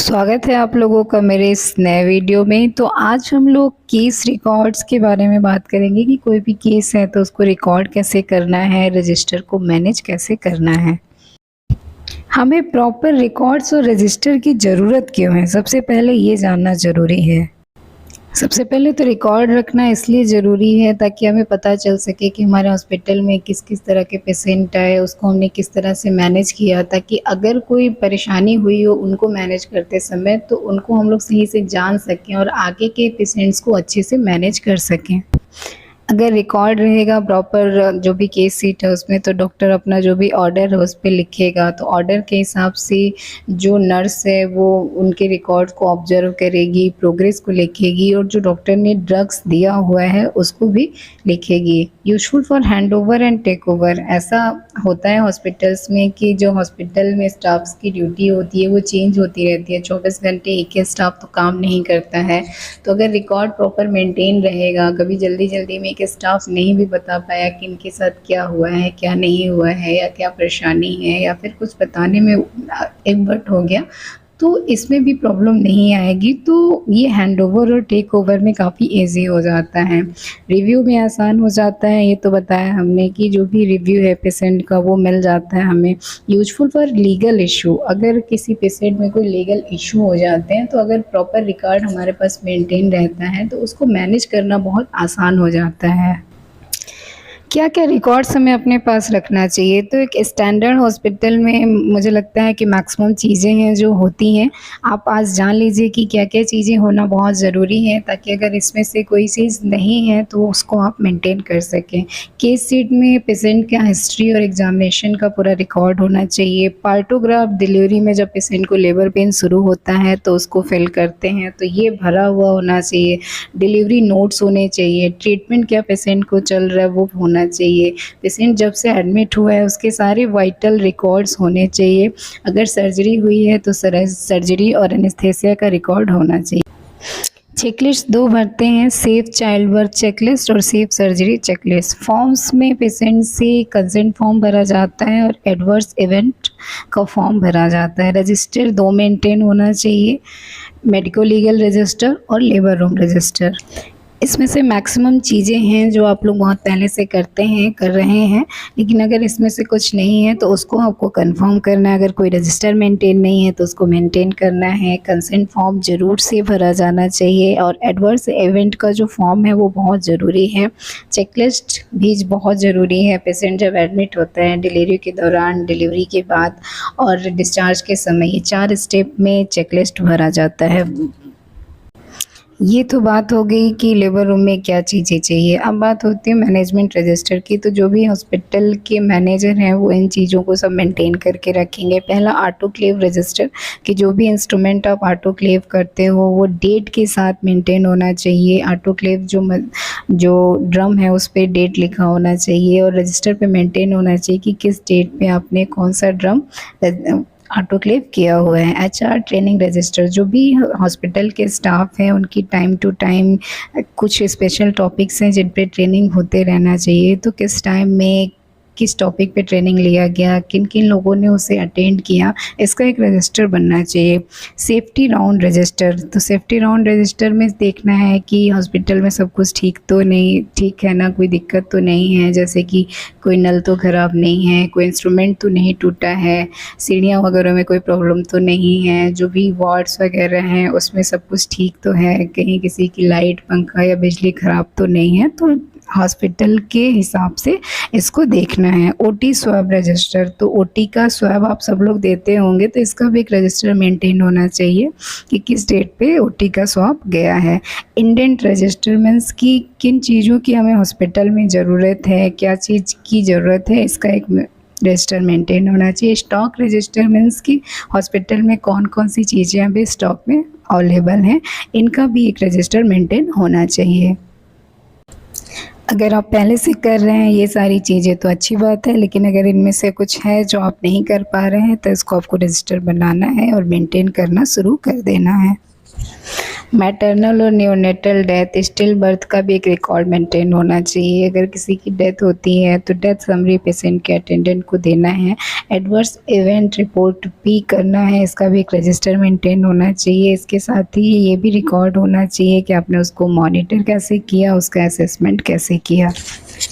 स्वागत है आप लोगों का मेरे इस नए वीडियो में। तो आज हम लोग केस रिकॉर्ड्स के बारे में बात करेंगे कि कोई भी केस है तो उसको रिकॉर्ड कैसे करना है, रजिस्टर को मैनेज कैसे करना है। हमें प्रॉपर रिकॉर्ड्स और रजिस्टर की ज़रूरत क्यों है, सबसे पहले ये जानना ज़रूरी है। सबसे पहले तो रिकॉर्ड रखना इसलिए ज़रूरी है ताकि हमें पता चल सके कि हमारे हॉस्पिटल में किस किस तरह के पेशेंट आए, उसको हमने किस तरह से मैनेज किया, ताकि अगर कोई परेशानी हुई हो उनको मैनेज करते समय तो उनको हम लोग सही से जान सकें और आगे के पेशेंट्स को अच्छे से मैनेज कर सकें। अगर रिकॉर्ड रहेगा प्रॉपर जो भी केस शीट है उसमें, तो डॉक्टर अपना जो भी ऑर्डर है उस पे लिखेगा, तो ऑर्डर के हिसाब से जो नर्स है वो उनके रिकॉर्ड को ऑब्जर्व करेगी, प्रोग्रेस को लिखेगी और जो डॉक्टर ने ड्रग्स दिया हुआ है उसको भी लिखेगी। Useful for hand over and take over. ऐसा होता है हॉस्पिटल्स में कि जो हॉस्पिटल में स्टाफ्स की ड्यूटी होती है वो चेंज होती रहती है, 24 घंटे एक ही स्टाफ तो काम नहीं करता है। तो अगर रिकॉर्ड प्रॉपर मेंटेन रहेगा, कभी जल्दी जल्दी में कि स्टाफ नहीं भी बता पाया कि इनके साथ क्या हुआ है, क्या नहीं हुआ है, या क्या परेशानी है, या फिर कुछ बताने में इकबट हो गया, तो इसमें भी प्रॉब्लम नहीं आएगी। तो ये हैंडओवर और टेक ओवर में काफ़ी इजी हो जाता है, रिव्यू में आसान हो जाता है। ये तो बताया हमने कि जो भी रिव्यू है पेशेंट का वो मिल जाता है हमें। Useful for legal issue. अगर किसी पेशेंट में कोई लीगल इशू हो जाते हैं तो अगर प्रॉपर रिकॉर्ड हमारे पास मेंटेन रहता है तो उसको मैनेज करना बहुत आसान हो जाता है। क्या क्या रिकॉर्ड्स हमें अपने पास रखना चाहिए? तो एक स्टैंडर्ड हॉस्पिटल में मुझे लगता है कि मैक्सिमम चीज़ें हैं जो होती हैं। आप आज जान लीजिए कि क्या क्या चीज़ें होना बहुत ज़रूरी है, ताकि अगर इसमें से कोई चीज़ नहीं है तो उसको आप मेंटेन कर सकें। केस शीट में पेशेंट का हिस्ट्री और एग्जामिनेशन का पूरा रिकॉर्ड होना चाहिए। पार्टोग्राफ डिलीवरी में जब पेशेंट को लेबर पेन शुरू होता है तो उसको फिल करते हैं, तो ये भरा हुआ होना चाहिए। डिलीवरी नोट्स होने चाहिए। ट्रीटमेंट क्या पेशेंट को चल रहा है वो होना चाहिए। पेशेंट जब से एडमिट हुआ है उसके सारे वाइटल रिकॉर्ड्स होने चाहिए। अगर सर्जरी हुई है तो सर्जरी और एनेस्थेसिया का रिकॉर्ड होना चाहिए। चेकलिस्ट दो भरते हैं, सेफ चाइल्ड बर्थ चेकलिस्ट और सेफ सर्जरी चेकलिस्ट। फॉर्म्स में पेशेंट से कंसेंट फॉर्म भरा जाता है और एडवर्स इवेंट का फॉर्म भरा जाता है। रजिस्टर दो मेंटेन होना चाहिए, मेडिको लीगल रजिस्टर और लेबर रूम रजिस्टर। इसमें से मैक्सिमम चीज़ें हैं जो आप लोग बहुत पहले से करते हैं, कर रहे हैं, लेकिन अगर इसमें से कुछ नहीं है तो उसको आपको कंफर्म करना है। अगर कोई रजिस्टर मेंटेन नहीं है तो उसको मेंटेन करना है। कंसेंट फॉर्म ज़रूर से भरा जाना चाहिए और एडवर्स इवेंट का जो फॉर्म है वो बहुत ज़रूरी है। चेकलिस्ट भी बहुत ज़रूरी है। पेशेंट जब एडमिट होता है, डिलीवरी के दौरान, डिलीवरी के बाद और डिस्चार्ज के समय, ये 4 स्टेप में चेकलिस्ट भरा जाता है। ये तो बात हो गई कि लेबर रूम में क्या चीज़ें चाहिए। अब बात होती है मैनेजमेंट रजिस्टर की। तो जो भी हॉस्पिटल के मैनेजर हैं वो इन चीज़ों को सब मेंटेन करके रखेंगे। पहला ऑटोक्लेव रजिस्टर, कि जो भी इंस्ट्रूमेंट आप ऑटोक्लेव करते हो वो डेट के साथ मेंटेन होना चाहिए। ऑटोक्लेव जो ड्रम है उस पर डेट लिखा होना चाहिए और रजिस्टर पे मेंटेन होना चाहिए कि किस डेट पे आपने कौन सा ड्रम ऑटोक्लेव किया हुआ है। एचआर ट्रेनिंग रजिस्टर, जो भी हॉस्पिटल के स्टाफ हैं उनकी टाइम टू टाइम कुछ स्पेशल टॉपिक्स हैं जिन पे ट्रेनिंग होते रहना चाहिए। तो किस टाइम में किस टॉपिक पे ट्रेनिंग लिया गया, किन किन लोगों ने उसे अटेंड किया, इसका एक रजिस्टर बनना चाहिए। सेफ्टी राउंड रजिस्टर, तो सेफ्टी राउंड रजिस्टर में देखना है कि हॉस्पिटल में सब कुछ ठीक है ना, कोई दिक्कत तो नहीं है, जैसे कि कोई नल तो ख़राब नहीं है, कोई इंस्ट्रूमेंट तो नहीं टूटा है, सीढ़ियाँ वगैरह में कोई प्रॉब्लम तो नहीं है, जो भी वार्ड्स वगैरह हैं उसमें सब कुछ ठीक तो है, कहीं किसी की लाइट, पंखा या बिजली ख़राब तो नहीं है। तो हॉस्पिटल के हिसाब से इसको देखना है। ओटी स्वैब रजिस्टर, तो ओटी का स्वैब आप सब लोग देते होंगे तो इसका भी एक रजिस्टर मेंटेन होना चाहिए कि किस डेट पे ओटी का स्वैब गया है। इंडेंट रजिस्टर मीन्स कि किन चीज़ों की हमें हॉस्पिटल में ज़रूरत है, क्या चीज़ की ज़रूरत है, इसका एक रजिस्टर मेंटेन होना चाहिए। स्टॉक रजिस्टर मीन्स कि हॉस्पिटल में कौन कौन सी चीज़ें अभी स्टॉक में अवेलेबल हैं, इनका भी एक रजिस्टर मेंटेन होना चाहिए। अगर आप पहले से कर रहे हैं ये सारी चीज़ें तो अच्छी बात है, लेकिन अगर इनमें से कुछ है जो आप नहीं कर पा रहे हैं तो इसको आपको रजिस्टर बनाना है और मेंटेन करना शुरू कर देना है। मैटरनल और नियोनेटल डेथ, स्टिल बर्थ का भी एक रिकॉर्ड मेंटेन होना चाहिए। अगर किसी की डेथ होती है तो डेथ समरी पेशेंट के अटेंडेंट को देना है। एडवर्स इवेंट रिपोर्ट भी करना है, इसका भी एक रजिस्टर मेंटेन होना चाहिए। इसके साथ ही ये भी रिकॉर्ड होना चाहिए कि आपने उसको मॉनिटर कैसे किया, उसका असेसमेंट कैसे किया।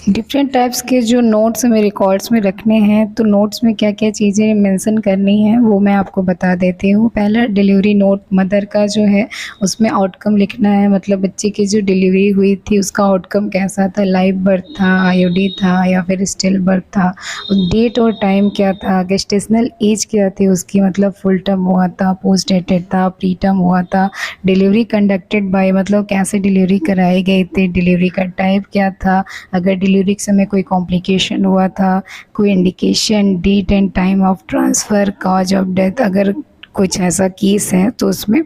डिफरेंट टाइप्स के जो नोट्स हमें रिकॉर्ड्स में रखने हैं, तो नोट्स में क्या क्या चीज़ें मेंशन करनी है वो मैं आपको बता देती हूँ। पहला डिलीवरी नोट, मदर का जो है उसमें आउटकम लिखना है, मतलब बच्चे की जो डिलीवरी हुई थी उसका आउटकम कैसा था, लाइव बर्थ था, आईओडी था या फिर स्टिल बर्थ था, डेट और टाइम क्या था, गेस्टेशनल एज क्या थी उसकी, मतलब फुल टर्म हुआ था, पोस्ट डेटेड था, प्री टर्म हुआ था, डिलीवरी कंडक्टेड बाय मतलब कैसे डिलीवरी कराई गई थी, डिलीवरी का टाइप क्या था, अगर डिलीवरी के समय कोई कॉम्प्लिकेशन हुआ था, कोई indication, date and time of transfer, cause of death, अगर कुछ ऐसा केस है तो उसमें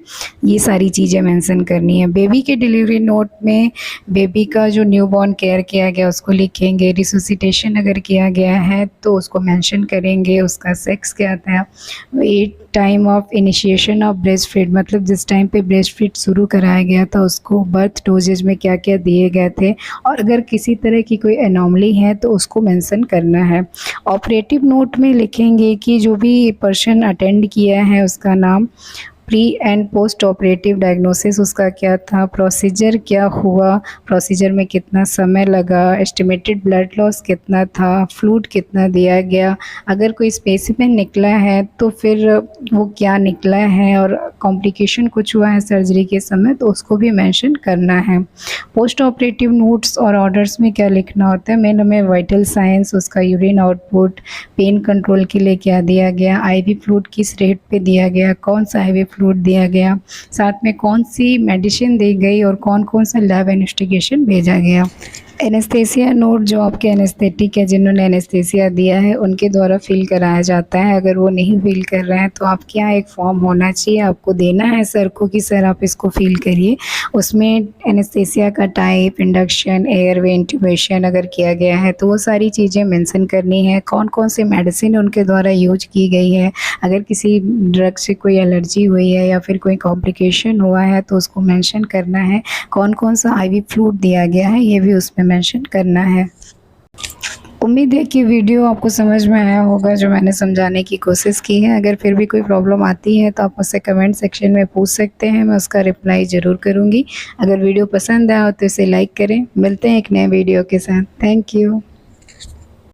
ये सारी चीज़ें मेंशन करनी है। बेबी के डिलीवरी नोट में बेबी का जो न्यूबॉर्न केयर किया गया उसको लिखेंगे। रिसोसिटेशन अगर किया गया है तो उसको मेंशन करेंगे। उसका सेक्स क्या था, weight, time of initiation of breast feed, मतलब जिस टाइम पे ब्रेस्ट फीड शुरू कराया गया था उसको बर्थ डोजेज में क्या क्या दिए गए थे, और अगर किसी तरह की कोई एनॉमली है तो उसको मेंशन करना है। ऑपरेटिव नोट में लिखेंगे कि जो भी पर्सन अटेंड किया है उसका नाम, pre and post operative diagnosis उसका क्या था, प्रोसीजर क्या हुआ, प्रोसीजर में कितना समय लगा, एस्टिमेटेड ब्लड लॉस कितना था, फ्लूइड कितना दिया गया, अगर कोई स्पेसिमेन निकला है तो फिर वो क्या निकला है, और कॉम्प्लिकेशन कुछ हुआ है सर्जरी के समय तो उसको भी मेंशन करना है। पोस्ट ऑपरेटिव नोट्स और ऑर्डर्स में क्या लिखना होता है, मेन हमें वाइटल साइंस, उसका यूरिन आउटपुट, पेन कंट्रोल के लिए क्या दिया गया, आईवी फ्लूइड किस रेट पे दिया गया, कौन सा आईवी फ्लूइड दिया गया, साथ में कौन सी मेडिसिन दी गई और कौन कौन सा लैब इन्वेस्टिगेशन भेजा गया। एनेस्थेसिया नोट, जो आपके एनेस्थेटिक है जिन्होंने एनेस्थेसिया दिया है उनके द्वारा फिल कराया जाता है। अगर वो नहीं फिल कर रहे हैं तो आपके यहाँ एक फॉर्म होना चाहिए, आपको देना है सर को कि सर आप इसको फिल करिए। उसमें एनेस्थेसिया का टाइप, इंडक्शन, एयरवे, इंट्यूबेशन अगर किया गया है तो वो सारी चीज़ें मेंशन करनी है। कौन कौन सी मेडिसिन उनके द्वारा यूज की गई है, अगर किसी ड्रग से कोई एलर्जी हुई है या फिर कोई कॉम्प्लिकेशन हुआ है तो उसको मेंशन करना है। कौन कौन सा आईवी फ्लूइड दिया गया है ये भी उसमें मेंशन करना है। उम्मीद है कि वीडियो आपको समझ में आया होगा जो मैंने समझाने की कोशिश की है। अगर फिर भी कोई प्रॉब्लम आती है तो आप मुझसे कमेंट सेक्शन में पूछ सकते हैं, मैं उसका रिप्लाई ज़रूर करूँगी। अगर वीडियो पसंद आया हो तो इसे लाइक करें। मिलते हैं एक नए वीडियो के साथ। Thank you.